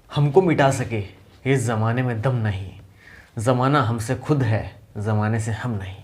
हमको मिटा सके इस ज़माने में दम नहीं, ज़माना हमसे खुद है, ज़माने से हम नहीं।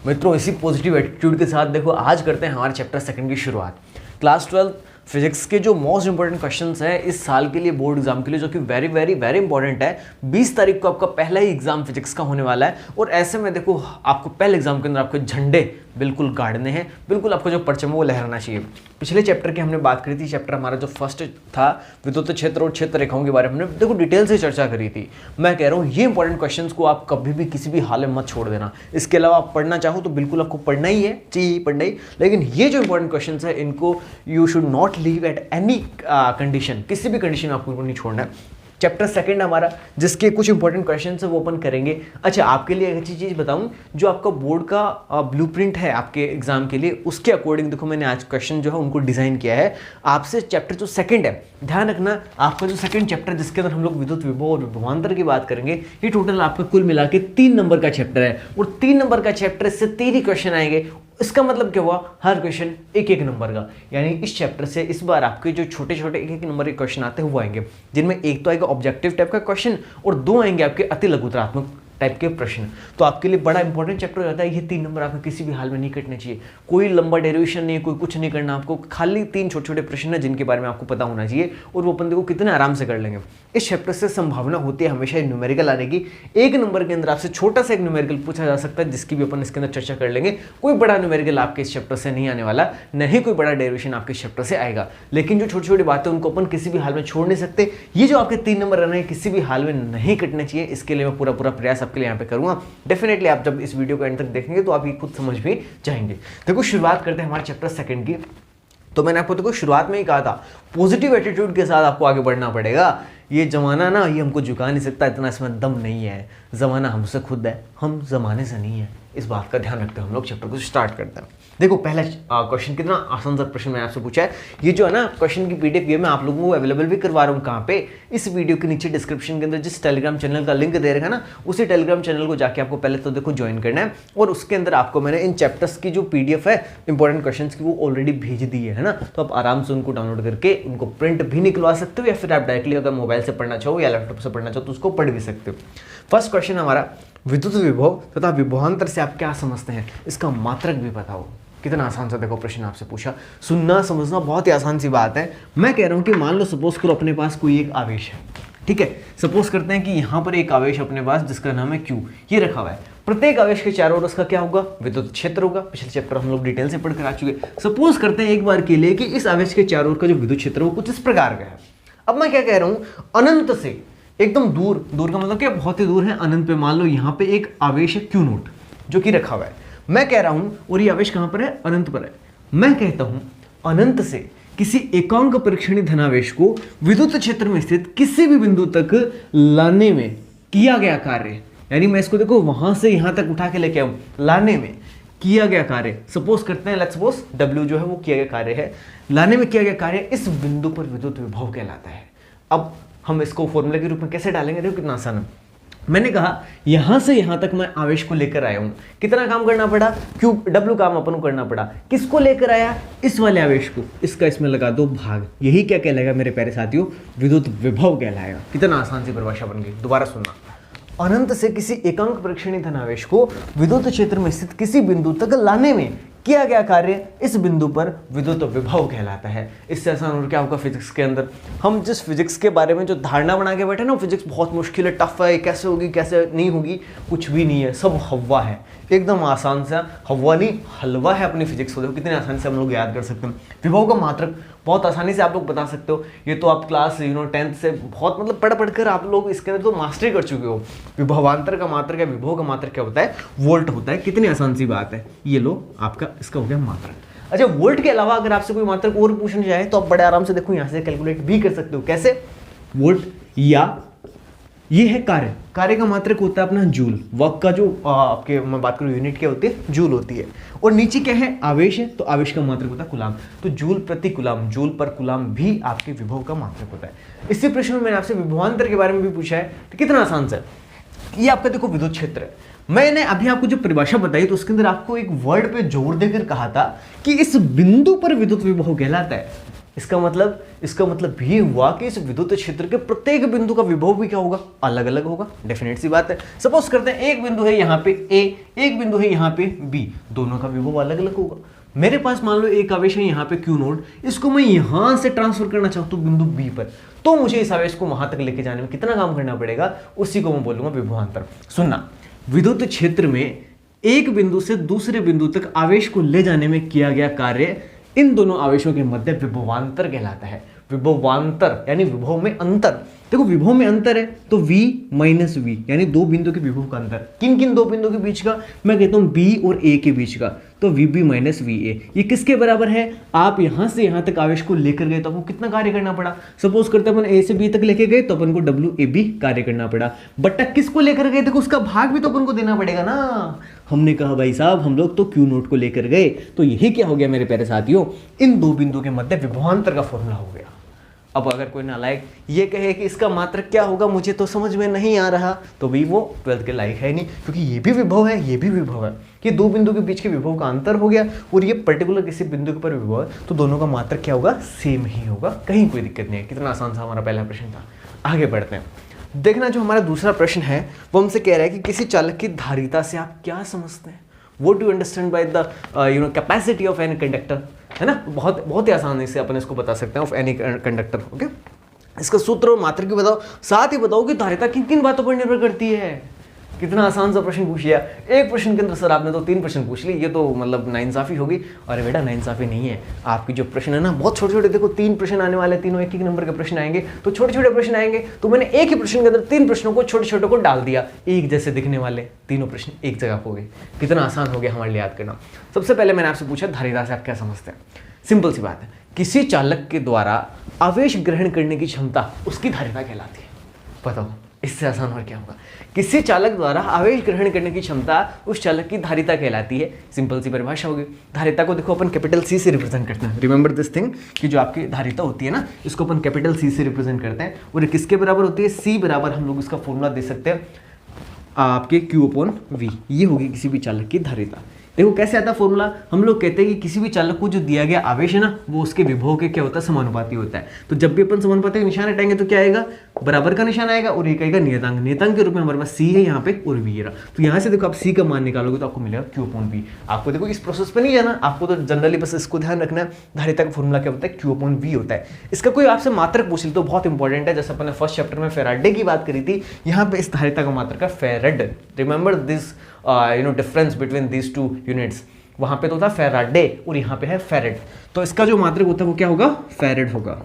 मित्रों, इसी पॉजिटिव एटीट्यूड के साथ देखो आज करते हैं हमारे चैप्टर सेकंड की शुरुआत। क्लास 12 फिजिक्स के जो मोस्ट इंपॉर्टेंट क्वेश्चंस हैं इस साल के लिए बोर्ड एग्जाम के लिए, जो कि वेरी वेरी वेरी इंपॉर्टेंट है। 20 तारीख को आपका पहला ही एग्जाम फिजिक्स का होने वाला है और ऐसे में देखो आपको पहले एग्जाम के अंदर आपको झंडे बिल्कुल गाड़ने हैं, बिल्कुल आपको जो परचम है वो लहराना चाहिए। पिछले चैप्टर की हमने बात करी थी, चैप्टर हमारा जो फर्स्ट था विद्युत क्षेत्र और क्षेत्र रेखाओं के बारे में हमने देखो डिटेल से चर्चा करी थी। मैं कह रहा हूँ ये इंपॉर्टेंट क्वेश्चंस को आप कभी भी किसी भी हाल में मत छोड़ देना। इसके अलावा आप पढ़ना चाहो तो बिल्कुल आपको पढ़ना ही है, चाहिए पढ़ना ही, लेकिन ये जो इंपॉर्टेंट क्वेश्चंस है इनको you should not leave at any condition, किसी भी कंडीशन में आपको नहीं छोड़ना है। चैप्टर सेकंड हमारा जिसके कुछ इंपॉर्टेंट क्वेश्चन है वो ओपन करेंगे। अच्छा, आपके लिए एक अच्छी चीज़ बताऊं, जो आपका बोर्ड का ब्लूप्रिंट है आपके एग्जाम के लिए, उसके अकॉर्डिंग देखो मैंने आज क्वेश्चन जो है उनको डिजाइन किया है। आपसे चैप्टर जो सेकंड है, ध्यान रखना आपका जो सेकंड चैप्टर जिसके अंदर हम लोग विद्युत विभव और विभवांतर की बात करेंगे, ये टोटल आपका कुल मिला के 3 नंबर का चैप्टर है और 3 नंबर का चैप्टर से 3 ही क्वेश्चन आएंगे। इसका मतलब क्या हुआ, हर क्वेश्चन 1-1 नंबर का, यानी इस चैप्टर से इस बार आपके जो छोटे छोटे 1-1 नंबर के क्वेश्चन आते हैं वो आएंगे, जिनमें एक तो आएगा ऑब्जेक्टिव टाइप का क्वेश्चन और 2 आएंगे आपके अति लघुतरात्मक टाइप के प्रश्न। तो आपके लिए बड़ा इंपॉर्टेंट चैप्टर हो जाता है। ये 3 नंबर आपको किसी भी हाल में नहीं कटने चाहिए, कोई लंबा डेरिवेशन नहीं, कोई कुछ नहीं करना आपको, खाली 3 छोटे छोटे प्रश्न है जिनके बारे में आपको पता होना चाहिए और वो अपन देखो कितने आराम से कर लेंगे। इस चैप्टर से संभावना होती है हमेशा न्यूमेरिकल आने की। 1 नंबर के अंदर आपसे छोटा सा एक न्यूमेरिकल पूछा जा सकता है जिसकी भी अपन इसके अंदर चर्चा कर लेंगे। कोई बड़ा न्यूमेरिकल आपके इस चैप्टर से नहीं आने वाला, नहीं कोई बड़ा डेरिवेशन आपके इस चैप्टर से आएगा, लेकिन जो छोटी छोटी बातें उनको अपन किसी भी हाल में छोड़ नहीं सकते। ये जो आपके 3 नंबर रहने किसी भी हाल में नहीं कटने चाहिए, इसके लिए मैं पूरा प्रयास आपके लिए यहाँ पे करूंगा। डेफिनेटली आप जब इस वीडियो को एंड तक देखेंगे तो आप ये खुद समझ भी जाएंगे। देखो शुरुआत करते हैं हमारे चैप्टर सेकंड की। तो मैंने आपको देखो शुरुआत में ही कहा था पॉजिटिव एटीट्यूड के साथ आपको आगे बढ़ना पड़ेगा। ये जमाना ना ये हमको झुका नहीं सकता, इतना इसमें दम नहीं है, जमाना हमसे खुद है, हम जमाने से नहीं है। इस बात का ध्यान रखते हैं हम लोग चैप्टर को स्टार्ट करते हैं। देखो पहला क्वेश्चन कितना आसान सा प्रश्न मैंने आपसे पूछा है। ये जो है ना क्वेश्चन की पीडीएफ ये मैं आप लोगों को अवेलेबल भी करवा रहा हूँ। कहाँ पे, इस वीडियो के नीचे डिस्क्रिप्शन के अंदर जिस टेलीग्राम चैनल का लिंक दे रखा है ना, उसी टेलीग्राम चैनल को जाके आपको पहले तो देखो ज्वाइन करना है और उसके अंदर आपको मैंने इन चैप्टर्स की जो पीडीएफ है इंपॉर्टेंट क्वेश्चन की वो ऑलरेडी भेज दी है ना। तो आप आराम से उनको डाउनलोड करके उनको प्रिंट भी निकलवा सकते हो या फिर आप डायरेक्टली अगर मोबाइल से पढ़ना चाहो या लैपटॉप से पढ़ना चाहो तो उसको पढ़ भी सकते हो। फर्स्ट क्वेश्चन हमारा, विद्युत विभव तथा विभवांतर से आप क्या समझते हैं, इसका मात्रक भी पता हो। कितना आसान सा देखो प्रश्न आपसे पूछा, सुनना समझना बहुत ही आसान सी बात है। मैं कह रहा हूं कि मान लो सपोज करो अपने पास कोई एक आवेश है, ठीक है। सपोज करते हैं कि यहां पर एक आवेश अपने पास जिसका नाम है Q, ये रखा हुआ है। प्रत्येक आवेश के चारों ओर उसका क्या होगा, विद्युत क्षेत्र होगा। पिछले चैप्टर हम लोग डिटेल से पढ़ कर आ चुके। सपोज करते हैं एक बार के लिए कि इस आवेश के चारों ओर का जो विद्युत क्षेत्र वो कुछ इस प्रकार का है। अब मैं क्या कह रहा हूं, अनंत से एकदम दूर, दूर का मतलब क्या, बहुत ही दूर है, अनंत पे मान लो यहाँ पे एक आवेश है Q नोट जो कि रखा हुआ है। मैं कह रहा हूं, और ये आवेश कहां पर है, अनंत पर है। मैं कहता हूं अनंत से किसी एकांक परीक्षणी धनावेश को विद्युत क्षेत्र में स्थित किसी भी बिंदु तक लाने में किया गया कार्य, यानी मैं इसको देखो वहां से यहां तक उठा के लेके आऊं, लाने में किया गया कार्य, सपोज करते हैं लेट्स सपोज W जो है वो किया गया कार्य है, लाने में किया गया कार्य इस बिंदु पर विद्युत विभव कहलाता है। अब हम इसको फॉर्मूला के रूप में कैसे डालेंगे, देखो कितना आसान है। मैंने कहा यहां से यहां तक मैं आवेश को लेकर आया हूं, कितना काम करना पड़ा, W काम अपन को करना पड़ा। किसको लेकर आया, इस वाले आवेश को, इसका इसमें लगा दो भाग, यही क्या कहलाएगा मेरे प्यारे साथियों, विद्युत विभव कहलाएगा। कितना आसान सी परिभाषा बन गई। दोबारा सुनना, अनंत से किसी एकांक परीक्षणी धनावेश को विद्युत क्षेत्र में स्थित किसी बिंदु तक लाने में किया गया कार्य इस बिंदु पर विद्युत विभव कहलाता है। इससे आसान और क्या होगा, फिजिक्स के अंदर हम जिस फिजिक्स के बारे में जो धारणा बना के बैठे ना, फिजिक्स बहुत मुश्किल है, टफ है, कैसे होगी कैसे नहीं होगी, कुछ भी नहीं है, सब हवा है, एकदम आसान सा हवा नहीं हलवा है अपनी फिजिक्स को। देखो कितने आसानी से हम लोग याद कर सकते हैं। विभव का मात्रक बहुत आसानी से आप लोग बता सकते हो। ये तो आप क्लास 10th से बहुत मतलब पढ़ कर आप लोग इसके अंदर तो मास्टरी कर चुके हो। विभवांतर का मात्रक या विभव का मात्रक क्या होता है, वोल्ट होता है। कितनी आसान सी बात है। ये लो आपका इसका हो गया मात्रक। अच्छा, वोल्ट के अलावा अगर आपसे कोई मात्रक और पूछने जाए तो आप बड़े आराम से देखो यहाँ से कैलकुलेट भी कर सकते हो। कैसे, वोल्ट या ये है कार्य, कार्य का मात्रक होता है अपना जूल, वर्क का जो आपके मैं बात करूं यूनिट क्या होती है, जूल होती है। और नीचे क्या है, आवेश है, तो आवेश का मात्रक होता है कूलाम, तो जूल प्रति कूलाम, जूल पर कूलाम भी आपके विभव का मात्रक होता है। इसी प्रश्न में मैंने आपसे विभवांतर के बारे में भी पूछा है, तो कितना आसान सा, ये आपका देखो विद्युत क्षेत्र है। मैंने अभी आपको जो परिभाषा बताई तो उसके अंदर आपको एक वर्ड पे जोर देकर कहा था कि इस बिंदु पर विद्युत विभव कहलाता है। इसका मतलब ये हुआ कि इस विद्युत क्षेत्र के प्रत्येक बिंदु का विभव भी क्या होगा, अलग अलग होगा। डेफिनेट सी बात है। सपोज करते हैं एक बिंदु है यहाँ पे ए, एक बिंदु है यहाँ पे बी, दोनों का विभव अलग अलग होगा। मेरे पास मान लो एक आवेश है यहाँ पे Q नोड, इसको मैं यहां से ट्रांसफर करना चाहता हूं बिंदु बी पर, तो मुझे इस आवेश को वहां तक लेके जाने में कितना काम करना पड़ेगा, उसी को मैं बोलूंगा विभवांतर। सुनना, विद्युत क्षेत्र में एक बिंदु से दूसरे बिंदु तक आवेश को ले जाने में किया गया कार्य इन दोनों आवेशों के मध्य विभवांतर कहलाता है। विभवांतर यानी विभव में अंतर। देखो विभव में अंतर है तो v माइनस वी यानी दो बिंदु के विभव का अंतर। किन किन दो बिंदु के बीच का, मैं कहता हूं b और a के बीच का, तो vb माइनस va। ये किसके बराबर है, आप यहां से यहां तक आवेश को लेकर गए तो आपको कितना कार्य करना पड़ा। सपोज करते अपन a से b तक लेके गए तो अपन को WAB कार्य करना पड़ा, बट्टा किसको लेकर गए, देखो उसका भाग भी तो अपन को देना पड़ेगा ना। हमने कहा भाई साहब हम लोग तो Q नोट को लेकर गए, तो यही क्या हो गया मेरे प्यारे साथियों, इन दो बिंदु के मध्य विभवांतर का फॉर्मूला हो गया। अब अगर कोई नालायक ये कहे कि इसका मात्रक क्या होगा मुझे तो समझ में नहीं आ रहा, तो भी वो 12th के लायक है नहीं, क्योंकि ये भी विभव है ये भी विभव है, कि दो बिंदु के बीच के विभव का अंतर हो गया और ये पर्टिकुलर किसी बिंदु के ऊपर विभव है, तो दोनों का मात्रक क्या होगा, सेम ही होगा, कहीं कोई दिक्कत नहीं है। कितना आसान सा हमारा पहला प्रश्न था। आगे बढ़ते हैं। देखना, जो हमारा दूसरा प्रश्न है वो हमसे कह रहा है कि किसी चालक की धारिता से आप क्या समझते हैं, what do understand by the capacity of any conductor, है ना। बहुत ही आसानी से अपन इसको बता सकते हैं, ऑफ एनी कंडक्टर। ओके, इसका सूत्र और मात्रक भी बताओ, साथ ही बताओ कि धारिता किन किन बातों पर निर्भर करती है। कितना आसान सा प्रश्न पूछ लिया। एक प्रश्न के अंदर सर आपने तो 3 प्रश्न पूछ लिए, ये तो मतलब नाइंसाफी होगी। अरे बेटा नाइंसाफी नहीं है, आपकी जो प्रश्न है ना बहुत छोटे छोटे, देखो 3 प्रश्न आने वाले, तीनों एक नंबर के प्रश्न आएंगे, तो छोटे छोटे प्रश्न आएंगे, तो मैंने एक ही प्रश्न के अंदर 3 प्रश्नों को छोटे छोटे को डाल दिया, एक जैसे दिखने वाले तीनों प्रश्न एक जगह हो गए। कितना आसान हो गया हमारे लिए याद करना। सबसे पहले मैंने आपसे पूछा धारिता से आप क्या समझते हैं। सिंपल सी बात है, किसी चालक के द्वारा आवेश ग्रहण करने की क्षमता उसकी धारिता कहलाती है। बताओ इससे आसान और क्या होगा। किसी चालक द्वारा आवेश ग्रहण करने की क्षमता उस चालक की धारिता कहलाती है। सिंपल सी परिभाषा होगी। धारिता को देखो अपन कैपिटल C से रिप्रेजेंट करते हैं। रिमेंबर दिस थिंग कि जो आपकी धारिता होती है ना, इसको अपन कैपिटल C से रिप्रेजेंट करते हैं, और किसके बराबर होती है, C बराबर हम लोग इसका फॉर्मूला दे सकते हैं आपके Q/V। ये होगी किसी भी चालक की धारिता। देखो कैसे आता है फॉर्मूला, हम लोग कहते हैं कि किसी भी चालक को जो दिया गया आवेश है ना, वो उसके विभव के क्या होता है, समानुपाती होता है। तो जब भी अपन समानुपाती का निशान हटाएंगे तो क्या आएगा, बराबर का निशान आएगा, और एक आएगा नियतांक। नियतांक के रूप में हमारे पास C है यहाँ पे और V है। तो यहाँ से देखो आप C का मान निकालोगे तो आपको मिलेगा Q/V। आपको देखो इस प्रोसेस पे नहीं जाना, आपको तो जनरली बस इसको ध्यान रखना है, धारिता का फॉर्मूला क्या होता है, Q/V होता है। इसका कोई आपसे मात्रक पूछ ले तो बहुत इंपॉर्टेंट है। जैसे अपने फर्स्ट चैप्टर में फेराडे की बात करी थी, यहाँ पे इस धारिता का मात्रक है farad. Remember this difference between these 2 units. वहां पे तो था फेराडे और यहाँ पे है फेरेड, तो इसका जो मात्रक होता है वो क्या होगा, फेरेड होगा।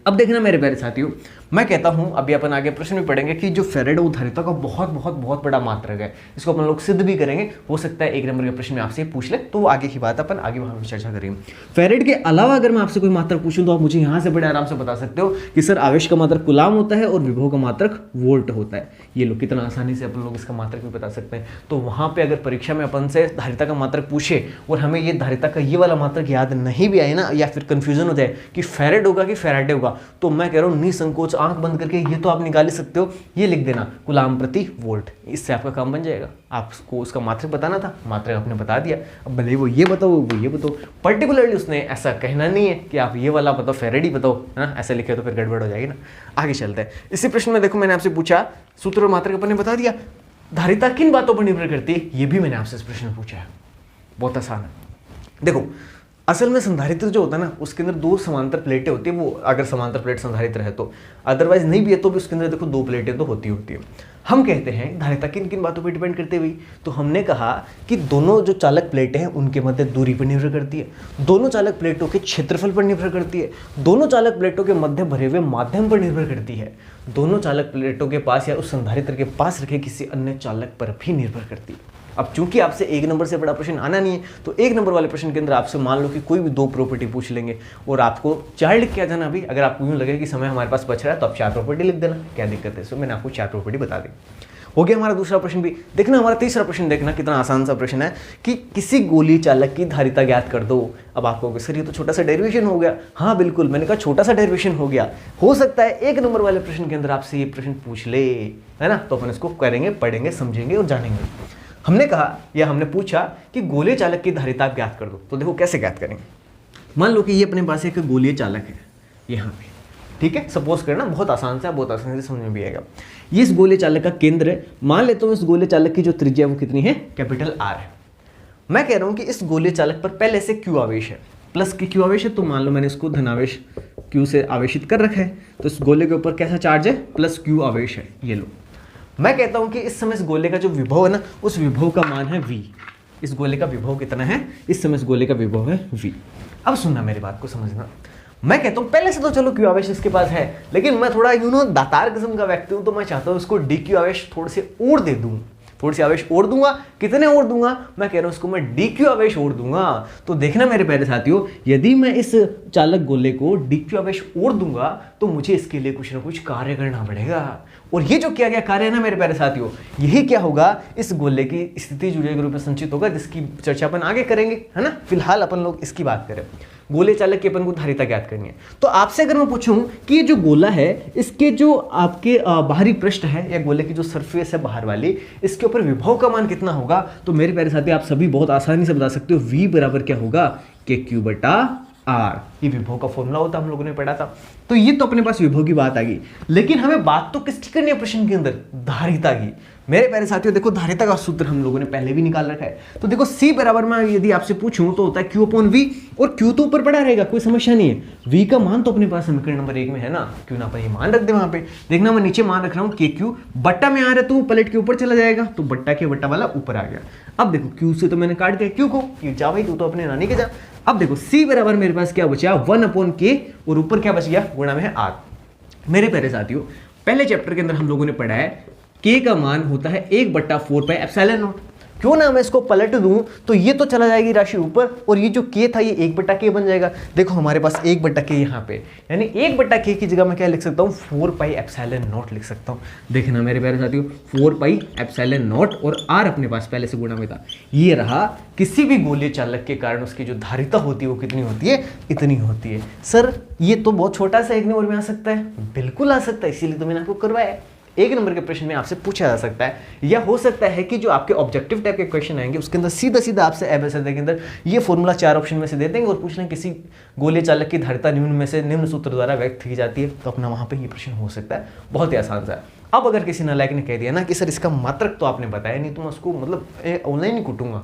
अब देखना मेरे प्यारे साथियों, मैं कहता हूं, अभी अपन आगे प्रश्न भी पढ़ेंगे कि जो फेरेड है वो धारिता का बहुत बहुत बहुत बड़ा मात्रक है। इसको अपन लोग सिद्ध भी करेंगे, हो सकता है 1 नंबर के प्रश्न में आपसे पूछ ले, तो वो आगे की बात अपन आगे वहां पर चर्चा करेंगे। फेरेड के अलावा अगर मैं आपसे कोई मात्रक पूछूं तो आप मुझे यहाँ से बड़े आराम से बता सकते हो कि सर आवेश का मात्रक कूलाम होता है और विभव का मात्रक वोल्ट होता है। ये लोग कितना आसानी से अपन लोग इसका मात्रक भी बता सकते हैं। तो वहां पर अगर परीक्षा में अपन से धारिता का मात्रक पूछे और हमें ये धारिता का ये वाला मात्रक याद नहीं भी आए ना, या फिर कंफ्यूजन हो जाए कि फेरेड होगा कि फेराडे होगा, तो मैं कह रहा हूँ निसंकोच आंख बंद करके ये तो आप निकाल ही सकते हो, ये लिख देना कूलाम प्रति वोल्ट। इससे आपका काम बन जाएगा। आपको उसका मात्रक बताना था, मात्रक आपने बता दिया। अब भले वो ये बताओ वो ये बताओ, पर्टिकुलरली उसने ऐसा कहना नहीं है कि आप ये वाला बताओ फेरेड ही बताओ, है ना। ऐसे लिखे तो फिर गड़बड़ हो जाएगी ना। आगे चलते हैं। इसी प्रश्न में देखो मैंने आपसे पूछा, सूत्र और मात्रक अपन ने बता दिया, धारिता किन बातों पर निर्भर करती है, ये भी मैंने आपसे इस प्रश्न में पूछा है। बहुत आसान है। देखो असल में संधारित्र जो होता है ना, उसके अंदर 2 समांतर प्लेटें होती है। वो अगर समांतर प्लेट संधारित्र है तो, अदरवाइज नहीं भी है तो भी उसके अंदर देखो 2 प्लेटें तो होती है। हम कहते हैं धारिता किन किन बातों पर डिपेंड करते हुए, तो हमने कहा कि दोनों जो चालक प्लेटें हैं उनके मध्य दूरी पर निर्भर करती है, दोनों चालक प्लेटों के क्षेत्रफल पर निर्भर करती है, दोनों चालक प्लेटों के मध्य भरे हुए माध्यम पर निर्भर करती है, दोनों चालक प्लेटों के पास या उस संधारित्र के पास रखे किसी अन्य चालक पर भी निर्भर करती है। अब चूंकि आपसे 1 नंबर से बड़ा प्रश्न आना नहीं है, तो 1 नंबर वाले प्रश्न के अंदर आपसे मान लो कि कोई भी 2 प्रॉपर्टी पूछ लेंगे और आपको 4 लिख के आ जाना। भी अगर आपको यूँ लगे कि समय हमारे पास बच रहा है तो आप 4 प्रॉपर्टी लिख देना, क्या दिक्कत है। सो मैंने आपको 4 प्रॉपर्टी बता दी। हो गया हमारा दूसरा प्रश्न भी। देखना हमारा तीसरा प्रश्न, देखना कितना आसान सा प्रश्न है कि किसी गोली चालक की धारिता ज्ञात कर दो। अब आपको कहोगे सर ये तो छोटा सा डेरिवेशन हो गया। हाँ बिल्कुल, मैंने कहा छोटा सा डेरिवेशन हो गया। हो सकता है 1 नंबर वाले प्रश्न के अंदर आपसे ये प्रश्न पूछ ले, है ना। तो अपन इसको करेंगे, पढ़ेंगे, समझेंगे और जानेंगे। हमने कहा या हमने पूछा कि गोले चालक की धारिता आप ज्ञात कर दो। तो देखो कैसे ज्ञात करेंगे। मान लो कि ये अपने पास एक गोलीय चालक है यहाँ पे, ठीक है, सपोज करना, बहुत आसान से, बहुत आसानी से समझ में भी आएगा। ये इस गोलीय चालक का केंद्र है, मान लेता हूँ इस गोलीय चालक की जो त्रिज्या है वो कितनी है, कैपिटल आर है। मैं कह रहा हूँ कि इस गोलीय चालक पर पहले से क्यू आवेश है, प्लस की क्यू आवेश है, तो मान लो मैंने इसको धनावेश क्यू से आवेशित कर रखा है, तो इस गोले के ऊपर कैसा चार्ज है, प्लस क्यू आवेश है, ये लो। मैं कहता हूं कि इस समय इस गोले का जो विभव है ना, उस विभव का मान है v। इस गोले का विभव कितना है, इस समय इस गोले का विभव है v। अब सुनना, मेरी बात को समझना। मैं कहता हूं पहले से तो चलो क्यू आवेश इसके पास है, लेकिन मैं थोड़ा दातार किस्म का व्यक्ति हूं, तो मैं चाहता हूं इसको डी क्यू आवेश थोड़े से और दे दूं, थोड़ी सी आवेश और दूंगा। कितने और दूंगा, मैं कह रहा हूं उसको मैं डी क्यू आवेश और दूंगा। तो देखना मेरे प्यारे साथियों, यदि मैं इस चालक गोले को डी क्यू आवेश और दूंगा तो मुझे इसके लिए कुछ ना कुछ कार्य करना पड़ेगा, और ये जो किया गया कार्य है ना मेरे प्यारे साथियों, यही क्या होगा, इस गोले की स्थिति जुड़े के रूप में संचित होगा, जिसकी चर्चा अपन आगे करेंगे, है ना। फिलहाल अपन लोग इसकी बात करें, गोले चालक की अपन को धारिता ज्ञात करनी है। तो आपसे अगर मैं पूछूं कि ये जो गोला है, इसके जो आपके बाहरी पृष्ठ है या गोले की जो सरफेस है बाहर वाली, इसके ऊपर विभव का मान कितना होगा, तो मेरे प्यारे साथी आप सभी बहुत आसानी से बता सकते हो, v बराबर क्या होगा, के क्यू बटा आर। ये विभव का फॉर्मूला होता, हम लोगों ने पढ़ा था। तो ये तो अपने पास विभव की बात आ गई, लेकिन हमें बात तो किसकी करनी है प्रश्न के अंदर, धारिता की। मेरे प्यारे साथियों देखो, धारिता का सूत्र हम लोगों ने पहले भी निकाल रखा है। तो देखो C बराबर में यदि आपसे पूछूं तो होता है Q अपॉन V, और Q तो ऊपर पड़ा रहेगा, कोई समस्या नहीं है। V का मान तो अपने पास समीकरण नंबर 1 में है ना, क्यों ना अपन ये मान रख दे वहां पे। देखना मैं नीचे मान रख रहा हूँ KQ, बट्टा में आ रहा है तो पलट के ऊपर चला जाएगा, तो बट्टा के बट्टा वाला ऊपर आ गया। अब देखो Q से तो मैंने काट दिया Q को, ये जा भाई तू तो अपने नानी के जा। अब देखो C बराबर मेरे पास क्या बचा, 1 अपॉन K, और ऊपर क्या बच गया, गुणा में है R। मेरे प्यारे साथियों पहले चैप्टर के अंदर हम लोगों ने पढ़ा है K का मान होता है 1/4 पाई एप्सिलॉन नॉट। क्यों ना मैं इसको पलट दूं तो ये तो चला जाएगी राशि ऊपर, और ये जो K था ये 1/K बन जाएगा। देखो हमारे पास 1/K यहाँ पे, यानी 1/K की जगह मैं क्या लिख सकता हूँ, 4 पाई एप्सिलॉन नॉट लिख सकता हूँ। देखना मेरे प्यारे साथियों, 4 पाई एप्सिलॉन नॉट, और R अपने पास पहले से गुणा में था। ये रहा, किसी भी गोलीय चालक के कारण उसकी जो धारिता होती है वो कितनी होती है, इतनी होती है। सर ये तो बहुत छोटा सा 1 नंबर में आ सकता है, बिल्कुल आ सकता है, इसीलिए तो मैंने आपको करवाया। 1 नंबर के प्रश्न में आपसे पूछा जा सकता है, या हो सकता है कि जो आपके ऑब्जेक्टिव टाइप के क्वेश्चन आएंगे उसके अंदर सीधा सीधा आपसे एबीसीडी के अंदर ये फॉर्मूला 4 ऑप्शन में से दे देंगे और पूछ लें किसी गोलीय चालक की धारिता निम्न में से निम्न सूत्र द्वारा व्यक्त की जाती है, तो अपना वहां पे ये प्रश्न हो सकता है। बहुत ही आसान सा है। अब अगर किसी नालायक ने कह दिया ना कि सर इसका मात्रक तो आपने बताया नहीं, तो मैं उसको मतलब ऑनलाइन ही कूटूंगा।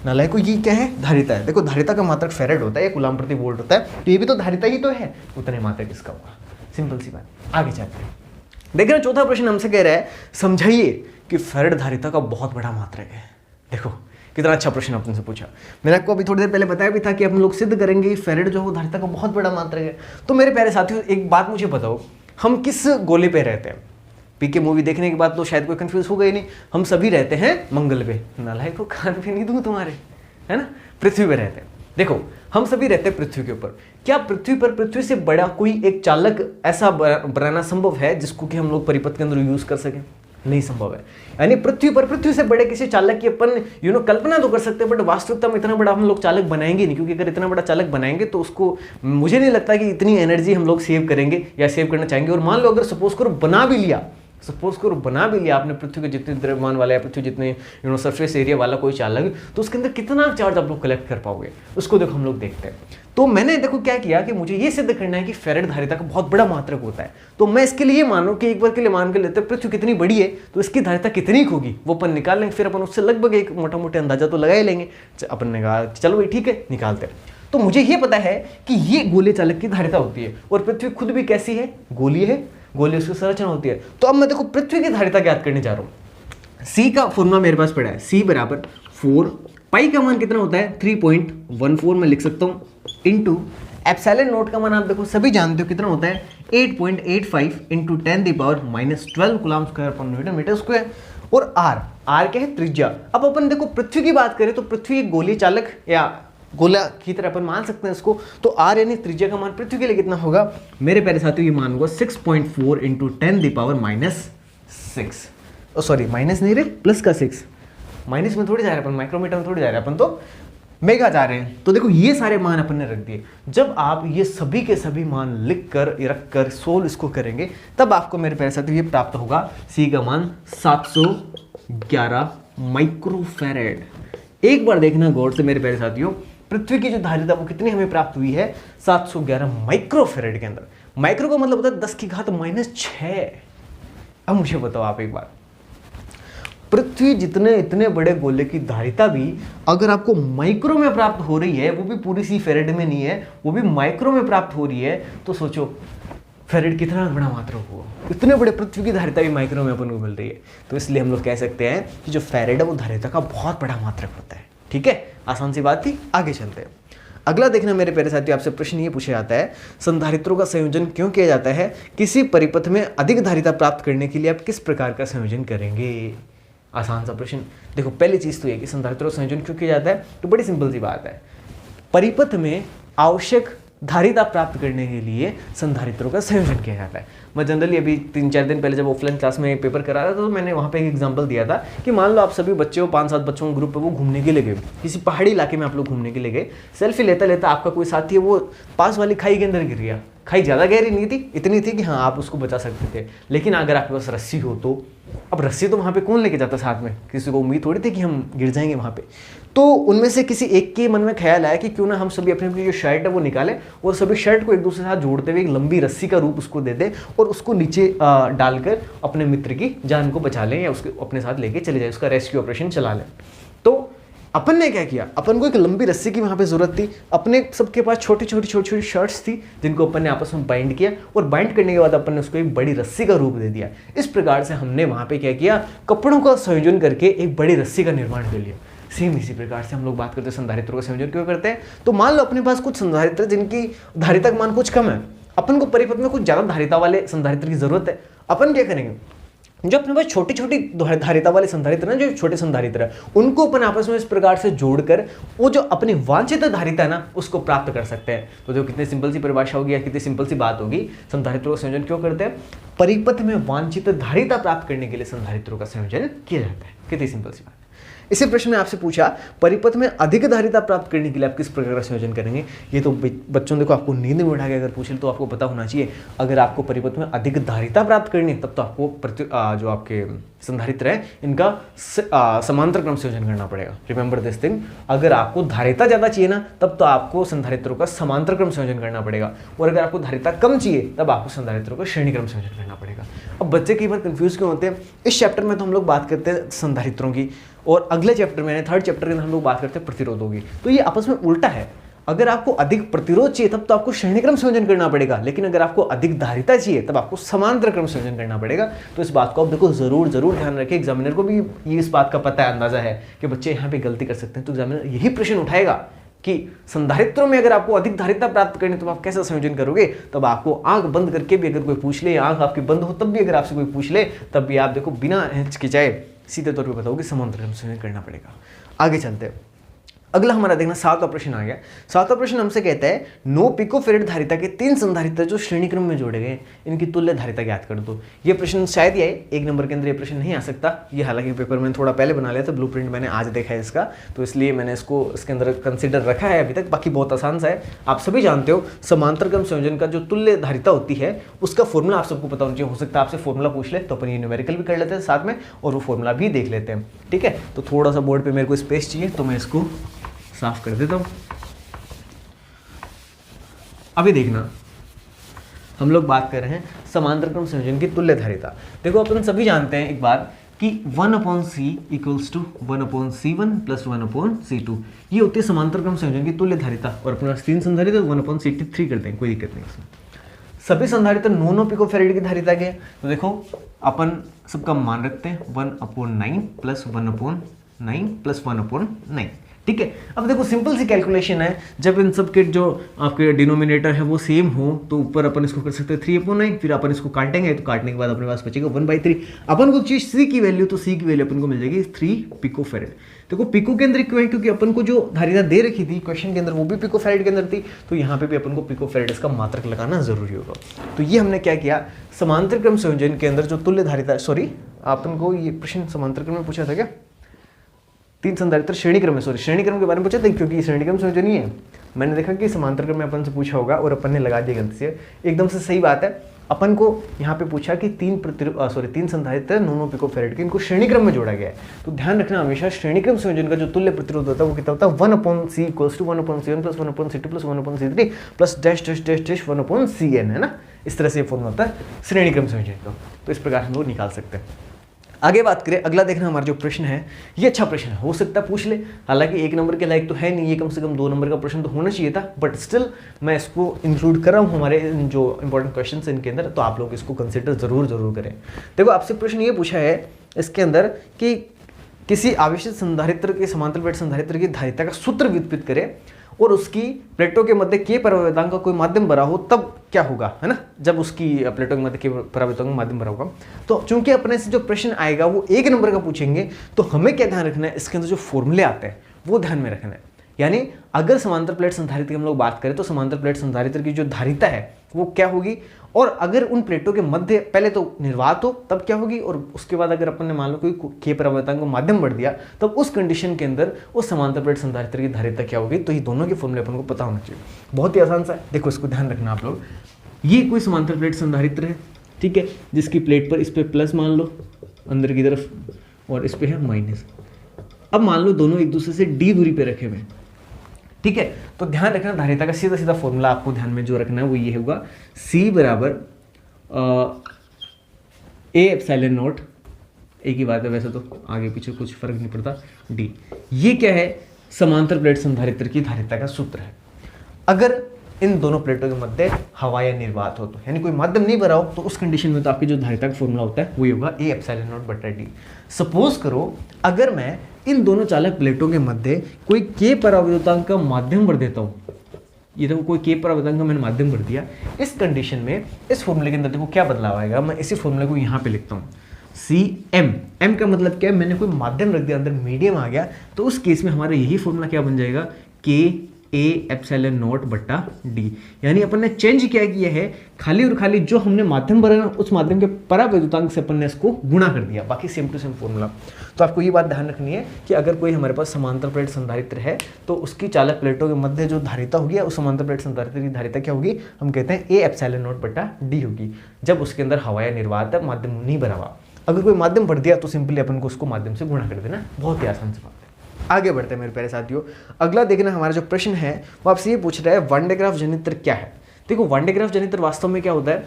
नालायक को ये क्या है, धारिता है। देखो धारिता का मात्रक फेरेड होता है या कूलम प्रति वोल्ट होता है, तो ये भी तो धारिता ही तो है, उतने मात्रक इसका होगा। सिंपल सी बात। आगे चलते हैं, देखना चौथा प्रश्न हमसे कह रहा है समझाइए कि फेरेड धारिता का बहुत बड़ा मात्रक है। देखो कितना अच्छा प्रश्न आपने से पूछा। मैंने आपको अभी थोड़ी देर पहले बताया भी था कि हम लोग सिद्ध करेंगे कि फेरेड जो है वो धारिता का बहुत बड़ा मात्रक है। तो मेरे प्यारे साथियों एक बात मुझे बताओ, हम किस गोले पे रहते हैं? पीके मूवी देखने के बाद तो शायद कोई कंफ्यूज हो गई नहीं, हम सभी रहते हैं मंगल पे। नालायक को कान पे नहीं दूं तुम्हारे, है ना, पृथ्वी पे रहते हैं। देखो हम सभी रहते हैं पृथ्वी के ऊपर। क्या पृथ्वी पर पृथ्वी से बड़ा कोई एक चालक ऐसा बनाना संभव है जिसको कि हम लोग परिपथ के अंदर यूज कर सकें? नहीं संभव है। यानी पृथ्वी पर पृथ्वी से बड़े किसी चालक की अपन कल्पना तो कर सकते हैं, बट वास्तविकता में इतना बड़ा हम लोग चालक बनाएंगे नहीं, क्योंकि अगर इतना बड़ा चालक बनाएंगे तो उसको मुझे नहीं लगता कि इतनी एनर्जी हम लोग सेव करेंगे या सेव करना चाहेंगे। और मान लो अगर सपोज करो बना भी लिया आपने पृथ्वी के जितने द्रव्यमान वाला या पृथ्वी जितने सरफेस एरिया वाला कोई चालक, तो उसके अंदर कितना चार्ज आप लोग कलेक्ट कर पाओगे, उसको देखो हम लोग देखते हैं। तो मैंने देखो क्या किया कि मुझे ये सिद्ध करना है कि फेरेड धारिता का बहुत बड़ा मात्रक होता है। तो मैं इसके लिए मानो कि एक बार के लिए मान के लेते हैं पृथ्वी कितनी बड़ी है तो इसकी धारिता कितनी होगी वो अपन निकाल लेंगे, फिर अपन उससे लगभग एक मोटा मोटा अंदाजा तो लगा ही लेंगे। अपन ने कहा चलो भाई ठीक है निकालते हैं। तो मुझे ये पता है कि ये गोलीय चालक की धारिता होती है, और पृथ्वी खुद भी कैसी है, गोलीय है, गोलीय उसकी संरचना होती है। तो अब मैं देखो पृथ्वी की धारिता ज्ञात करने जा रहा हूं। C का फॉर्मूला मेरे पास पड़ा है, C बराबर 4 पाई का मान कितना होता है 3.14 में लिख सकता हूं इंटू एप्सिलॉन नॉट का मान आप देखो सभी जानते हो कितना होता है 8.85 इंटू 10⁻⁻12 कूलम स्क्वायर पर न्यूटन मीटर स्क्वायर। और R क्या है, त्रिज्या। अब अपन देखो पृथ्वी की बात करें तो पृथ्वी एक गोलीय चालक या गोला की तरह अपन मान सकते हैं इसको। तो R यानी त्रिज्या का मान पृथ्वी के लिए कितना होगा मेरे प्यारे साथियों, ये मान होगा 6.4 इंटू 10⁻⁻6। सॉरी माइनस नहीं रे, प्लस का 6, माइनस में थोड़ी जा रहे अपन, माइक्रोमीटर में थोड़ी जा रहे अपन, तो मेगा जा रहे हैं। तो देखो ये सारे मान अपन ने रख दिए। जब आप ये सभी के सभी मान लिख कर रख कर सोल्व इसको करेंगे तब आपको मेरे प्यारे साथियों ये प्राप्त होगा C का मान 711 माइक्रोफैरेड। एक बार देखना गौर से मेरे प्यारे साथियों, पृथ्वी की जो धारिता वो कितनी हमें प्राप्त हुई है, 711 माइक्रोफेरेड के अंदर। माइक्रो का मतलब होता है 10 की घात -6। अब मुझे बताओ आप एक बार, पृथ्वी जितने इतने बड़े गोले की धारिता भी अगर आपको माइक्रो में प्राप्त हो रही है, वो भी पूरी सी फेरेड में नहीं है, वो भी माइक्रो में प्राप्त हो रही है, तो सोचो फेरेड कितना बड़ा मात्रा हुआ। इतने बड़े पृथ्वी की धारिता भी माइक्रो में अपन को मिल रही है, तो इसलिए हम लोग कह सकते हैं कि जो फेरेड है वो धारिता का बहुत बड़ा मात्रक होता है। ठीक है, आसान सी बात थी। आगे चलते हैं। अगला देखना मेरे प्यारे साथियों, आपसे प्रश्न ये पूछा जाता है, संधारित्रों का संयोजन क्यों किया जाता है? किसी परिपथ में अधिक धारिता प्राप्त करने के लिए आप किस प्रकार का संयोजन करेंगे? आसान सा प्रश्न। देखो पहली चीज तो ये कि संधारित्रों का संयोजन क्यों किया जाता है, तो बड़ी सिंपल सी बात है, परिपथ में आवश्यक धारिता प्राप्त करने के लिए संधारित्रों का संयोजन किया जाता है। मैं जनरली अभी 3-4 दिन पहले जब ऑफलाइन क्लास में पेपर करा रहा था, तो मैंने वहाँ पे एक एग्जांपल दिया था कि मान लो आप सभी बच्चे हो, 5-7 बच्चों के ग्रुप पे वो घूमने के लिए गए, किसी पहाड़ी इलाके में आप लोग घूमने के लिए गए। सेल्फी लेता लेता आपका कोई साथी है वो पास वाली खाई के अंदर गिर गया। खाई ज़्यादा गहरी नहीं थी, इतनी थी कि हाँ आप उसको बचा सकते थे, लेकिन अगर आपके पास रस्सी हो तो, अब रस्सी तो वहाँ पे कौन लेके जाता साथ में, किसी को उम्मीद थोड़ी थी कि हम गिर जाएंगे वहाँ पे। तो उनमें से किसी एक के मन में ख्याल आया कि क्यों ना हम सभी अपनी अपनी जो शर्ट है वो निकालें और सभी शर्ट को एक दूसरे के साथ जोड़ते हुए एक लंबी रस्सी का रूप उसको दे दें और उसको नीचे डालकर अपने मित्र की जान को बचा लें या उसको अपने साथ लेके चले जाए, उसका रेस्क्यू ऑपरेशन चला लें। तो अपन ने क्या किया, अपन को एक लंबी रस्सी की वहाँ पे जरूरत थी, अपने सबके पास छोटी छोटी शर्ट्स थी जिनको अपन ने आपस में बाइंड किया और बाइंड करने के बाद अपन ने उसको एक बड़ी रस्सी का रूप दे दिया। इस प्रकार से हमने वहाँ पे क्या किया, कपड़ों का संयोजन करके एक बड़ी रस्सी का निर्माण कर लिया। सेम इसी प्रकार से हम लोग बात करते हैं संधारित्रों का संयोजन क्यों करते हैं। तो मान लो अपने पास कुछ संधारित्र जिनकी धारिता का मान कुछ कम है, अपन को परिपथ में कुछ ज्यादा धारिता वाले संधारित्र की जरूरत है। अपन क्या करेंगे, जो अपने पास छोटी छोटी धारिता वाले संधारित्र हैं, जो छोटे संधारित्र है, उनको अपन आपस में इस प्रकार से जोड़कर वो जो अपनी वांछित धारिता है ना उसको प्राप्त कर सकते हैं। तो जो कितनी सिंपल सी परिभाषा होगी या कितनी सिंपल सी बात होगी, संधारित्रों का संयोजन क्यों करते हैं, परिपथ में वांछित धारिता प्राप्त करने के लिए संधारित्रों का संयोजन किया जाता है। कितनी सिंपल सी बात। इसी प्रश्न में आपसे पूछा, परिपथ में अधिक धारिता प्राप्त करने के लिए आप किस प्रकार का संयोजन करेंगे। ये तो बच्चों देखो आपको नींद में उठा के अगर पूछ ले तो आपको पता होना चाहिए, अगर आपको परिपथ में अधिक धारिता प्राप्त करनी है तब तो आपको जो आपके संधारित्र है इनका समांतर क्रम संयोजन करना पड़ेगा। रिमेंबर दिस थिंग, अगर आपको धारिता ज्यादा चाहिए ना तब तो आपको संधारित्रों का समांतर क्रम संयोजन करना पड़ेगा, और अगर आपको धारिता कम चाहिए तब आपको संधारित्रों का श्रेणी क्रम संयोजन करना पड़ेगा। अब बच्चे कई बार कंफ्यूज क्यों होते हैं, इस चैप्टर में तो हम लोग बात करते हैं संधारित्रों की और अगले चैप्टर में 3rd चैप्टर के अंदर हम लोग बात करते हैं प्रतिरोधों की। तो ये आपस में उल्टा है, अगर आपको अधिक प्रतिरोध चाहिए तब तो आपको श्रेणी क्रम संयोजन करना पड़ेगा, लेकिन अगर आपको अधिक धारिता चाहिए तब आपको समांतर क्रम संयोजन करना पड़ेगा। तो इस बात को आप देखो जरूर ध्यान रखें, एग्जामिनर को भी ये इस बात का पता है, अंदाजा है कि बच्चे यहाँ पे गलती कर सकते हैं, तो एग्जामिनर यही प्रश्न उठाएगा कि संधारित्रों में अगर आपको अधिक धारिता प्राप्त करनी तो आप कैसा संयोजन करोगे। तब आपको आंख बंद करके भी अगर कोई पूछ ले, आंख आपकी बंद हो तब भी अगर आपसे कोई पूछ ले, तब भी आप देखो बिना हिचकिचाए सीधे तौर पे बताओगे समांतर क्रम संयोजन करना पड़ेगा। आगे चलते हैं, अगला हमारा देखना 7वां प्रश्न आ गया। 7वां प्रश्न हमसे कहता है 9 पिकोफेरेड धारिता के 3 संधारित्र जो श्रेणी क्रम में जोड़े गए इनकी तुल्य धारिता ज्ञात कर दो। ये प्रश्न शायद ही आए, 1 नंबर के अंदर ये प्रश्न नहीं आ सकता। ये हालांकि पेपर मैंने थोड़ा पहले बना लिया था, ब्लूप्रिंट मैंने आज देखा है इसका, तो इसलिए मैंने इसको इसके अंदर कंसिडर रखा है अभी तक। बाकी बहुत आसान सा है, आप सभी जानते हो समांतर क्रम संयोजन का जो तुल्य धारिता होती है उसका फॉर्मूला आप सबको पता होना चाहिए। हो सकता है आपसे फॉर्मूला पूछ ले तो अपन ये न्यूमेरिकल भी कर लेते हैं साथ में और वो फॉर्मूला भी देख लेते हैं। ठीक है, तो थोड़ा सा बोर्ड पे मेरे को स्पेस चाहिए तो मैं इसको साफ कर देता हूं। अभी देखना, हम लोग बात कर रहे हैं समांतर क्रम संयोजन की तुल्य धारिता। देखो अपन सभी जानते हैं एक बात कि 1/c = 1/c1 + 1/c2 ये होती है समांतर क्रम संयोजन की तुल्य धारिता। और अपने पास 3 संधारित्र 1/c3 करते हैं, कोई दिक्कत नहीं इसमें। सभी संधारित्र 9 पिकोफेरेड की धारिता के, तो देखो अपन सबका मान रखते हैं 1/9 + 1/9 + 1/9। ठीक है, अब देखो सिंपल सी कैलकुलेशन है, जब इन सब के जो आपके डिनोमिनेटर है वो सेम हो तो ऊपर अपन इसको कर सकते हैं 3/9, फिर अपन इसको काटेंगे तो काटने के बाद अपने पास बचेगा 1/3। अपन को चीज सी की वैल्यू, तो सी की वैल्यू अपन को मिल जाएगी 3 पिकोफेरेड। देखो पिको के अंदर क्यों है, क्योंकि अपन को जो धारिता दे रखी थी क्वेश्चन के अंदर वो भी पिकोफेरेड के अंदर थी, तो यहाँ पे भी अपन को पिकोफेरेड इसका मात्रक लगाना जरूरी होगा। तो ये हमने क्या किया, समांतर क्रम संयोजन के अंदर जो तुल्य धारिता, सॉरी अपन को ये प्रश्न समांतर क्रम में पूछा था क्या, 3 संधारित्र श्रेणी क्रम में, सॉरी श्रेणी क्रम के बारे में पूछा था, क्योंकि श्रेणी क्रम संयोजन ही है। मैंने देखा कि समांतर क्रम में अपन से पूछा होगा और अपन ने लगा दिया गलती से। एकदम से सही बात है, अपन को यहाँ पे पूछा कि तीन संधारित्र 9 पिकोफैरेड के, इनको श्रेणी क्रम में जोड़ा गया है। तो ध्यान रखना हमेशा श्रेणी क्रम संयोजन का जो तुल्य प्रतिरोध होता है वो कितना होता है 1/C = 1/C1 + 1/C2 + 1/C3 + dash dash dash dash 1/Cn, है ना। इस तरह से ये फॉर्मूला होता है श्रेणी क्रम संयोजन का। तो इस प्रकार हम लोग निकाल सकते हैं। आगे बात करें, अगला देखना हमारा जो प्रश्न है, ये अच्छा प्रश्न है, हो सकता है पूछ ले। हालांकि 1 नंबर के लायक तो है नहीं, ये कम से कम 2 नंबर का प्रश्न तो होना चाहिए था, बट स्टिल मैं इसको इंक्लूड कर रहा हूँ हमारे जो इंपॉर्टेंट क्वेश्चन हैं इनके अंदर, तो आप लोग इसको कंसिडर जरूर करें। देखो आपसे प्रश्न ये पूछा है इसके अंदर कि किसी आवेशित संधारित्र के समांतर प्लेट संधारित्र की धारिता का सूत्र व्युत्पत्ति करें और उसकी प्लेटों के मध्य के परावर्तनांक का कोई माध्यम भरा हो, तब क्या होगा, है ना। जब उसकी प्लेटों के मध्य के परावर्तनांक का माध्यम भरा होगा, तो चूंकि अपने से जो प्रश्न आएगा वो 1 नंबर का पूछेंगे, तो हमें क्या ध्यान रखना है, इसके अंदर जो फॉर्मूले आते हैं वो ध्यान में रखना है। यानी अगर समांतर प्लेट संधारित्र की हम लोग बात करें तो समांतर प्लेट संधारित्र की जो धारिता है वो क्या होगी, और अगर उन प्लेटों के मध्य पहले तो निर्वात हो तब क्या होगी, और उसके बाद अगर अपन ने मान लो कोई के परावर्तनांक को माध्यम बढ़ दिया, तब उस कंडीशन के अंदर उस समांतर प्लेट संधारित्र की धारिता क्या होगी। तो ये दोनों के फॉर्मूले अपन को पता होना चाहिए। बहुत ही आसान सा है, देखो इसको ध्यान रखना आप लोग। ये कोई समांतर प्लेट संधारित्र है, ठीक है, जिसकी प्लेट पर इस पर प्लस मान लो अंदर की तरफ और इस पे है माइनस। अब मान लो दोनों एक दूसरे से d दूरी पे रखे हुए, ठीक है। तो ध्यान रखना धारिता का सीधा फॉर्मूला आपको ध्यान में जो रखना है वो ये होगा, C = A ε0, एक ही बात है वैसे तो, आगे पीछे कुछ फर्क नहीं पड़ता, D। ये क्या है, समांतर प्लेट संधारित्र की धारिता का सूत्र है। अगर इन दोनों प्लेटों के मध्य हवा या निर्वात हो, तो यानी कोई माध्यम नहीं भरा हो, तो उस कंडीशन में तो आपकी जो धारिता का फॉर्मूला होता है वो होगा A ε0/d। सपोज करो अगर मैं इन दोनों चालक प्लेटों के मध्य कोई के परावर्तनांक का माध्यम भर देता हूँ, ये देखो कोई के परावर्तनांक का मैंने माध्यम भर दिया, इस कंडीशन में इस फॉर्मूले के अंदर देखो क्या बदलाव आएगा। मैं इसी फॉर्मूले को यहाँ पे लिखता हूँ, Cm। m का मतलब क्या है, मैंने कोई माध्यम रख दिया, अंदर मीडियम आ गया, तो उस केस में हमारा यही फॉर्मूला क्या बन जाएगा, K A ε0/d। यानी अपन ने चेंज क्या किया है, खाली और खाली जो हमने माध्यम भरा ना उस माध्यम के परावैद्युतांक से अपन ने इसको गुणा कर दिया, बाकी सेम टू सेम फॉर्मूला। तो आपको ये बात ध्यान रखनी है कि अगर कोई हमारे पास समांतर प्लेट संधारित्र है तो उसकी चालक प्लेटों के मध्य जो धारिता होगी, उस समांतर प्लेट संधारित्र की धारिता क्या होगी, हम कहते हैं A ε0/d होगी, जब उसके अंदर हवा या निर्वात माध्यम नहीं भरा हुआ। अगर कोई माध्यम भर दिया तो सिंपली अपन को उसको माध्यम से गुणा कर देना, बहुत ही आसान सी बात है। आगे बढ़ते हैं मेरे प्यारे साथियों। अगला देखना हमारा जो प्रश्न है वो आपसे ये पूछ रहा है वन डे ग्राफ जनित्र क्या है। देखो वन डे ग्राफ जनित्र वास्तव में क्या होता है,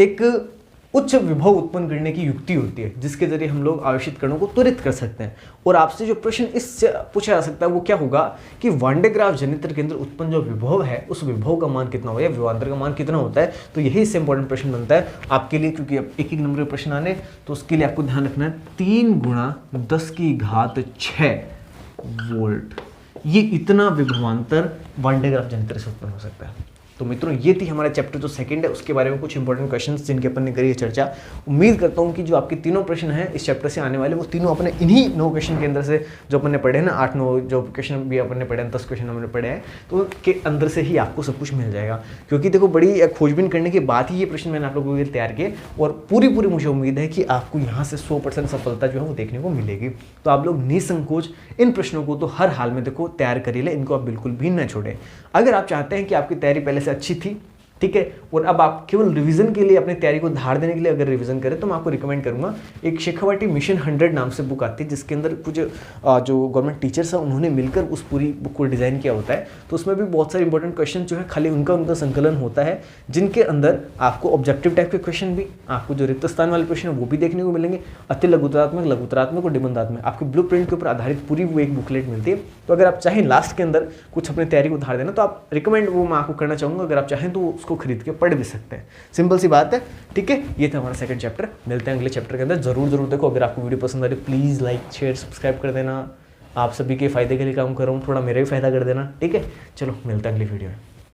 एक उच्च विभव उत्पन्न करने की युक्ति होती है जिसके जरिए हम लोग आवेशित कणों को त्वरित कर सकते हैं। और आपसे जो प्रश्न इससे पूछा जा सकता है वो क्या होगा कि वन डे ग्राफ जनित्र के अंदर उत्पन्न जो विभव है उस विभव का मान कितना होगा या विभवांतर का मान कितना होता है। तो यही इससे इंपॉर्टेंट प्रश्न बनता है आपके लिए, क्योंकि अब एक नंबर के प्रश्न आने, तो उसके लिए आपको ध्यान रखना है 3 × 10⁶ वोल्ट, ये इतना विभवांतर वन डे ग्राफ जनित्र से उत्पन्न हो सकता है। तो मित्रों ये थी हमारा चैप्टर जो सेकंड है, उसके बारे में कुछ इंपॉर्टेंट क्वेश्चंस जिनके अपन ने करी है चर्चा। उम्मीद करता हूँ कि जो आपके तीनों प्रश्न हैं इस चैप्टर से आने वाले वो तीनों अपने इन्हीं 9 क्वेश्चन के अंदर से जो अपन ने पढ़े हैं ना, 8-9 जो क्वेश्चन भी अपन ने पढ़े हैं, 10 क्वेश्चन हमने पढ़े हैं, तो के अंदर से ही आपको सब कुछ मिल जाएगा। क्योंकि देखो बड़ी खोजबीन करने के बाद ही ये प्रश्न मैंने आप लोगों के लिए तैयार किए और पूरी मुझे उम्मीद है कि आपको यहाँ से 100% सफलता जो है वो देखने को मिलेगी। तो आप लोग निसंकोच इन प्रश्नों को तो हर हाल में देखो तैयार करिए, इनको आप बिल्कुल भी न छोड़ें। अगर आप चाहते हैं कि आपकी तैयारी पहले से अच्छी थी, ठीक है, और अब आप केवल रिवीजन के लिए अपनी तैयारी को धार देने के लिए अगर रिवीजन करें तो मैं आपको रिकमेंड करूंगा एक शेखावाटी मिशन 100 नाम से बुक आती है, जिसके अंदर कुछ जो गवर्नमेंट टीचर्स हैं उन्होंने मिलकर उस पूरी बुक को डिज़ाइन किया होता है। तो उसमें भी बहुत सारे इंपॉर्टेंट क्वेश्चन जो है खाली उनका संकलन होता है, जिनके अंदर आपको ऑब्जेक्टिव टाइप के क्वेश्चन भी, आपको जो रिक्त स्थान वाले प्रश्न है वो भी देखने को मिलेंगे, अति लघुतरात्मक, लघुतरात्मक और निबंधात्मक आपके ब्लूप्रिंट के ऊपर आधारित पूरी वो एक बुकलेट मिलती है। तो अगर आप चाहें लास्ट के अंदर कुछ अपनी तैयारी को धार देना तो आप रिकमेंड वो मैं आपको करना चाहूँगा, अगर आप चाहें तो उसको खरीद के पढ़ भी सकते हैं। सिंपल सी बात है, ठीक है। ये था हमारा सेकंड चैप्टर, मिलते हैं अगले चैप्टर के अंदर। जरूर देखो, अगर आपको वीडियो पसंद आ रही है प्लीज़ लाइक शेयर सब्सक्राइब कर देना। आप सभी के फायदे के लिए काम कर रहा हूँ, थोड़ा मेरा भी फायदा कर देना, ठीक है। चलो मिलते हैं अगली वीडियो में।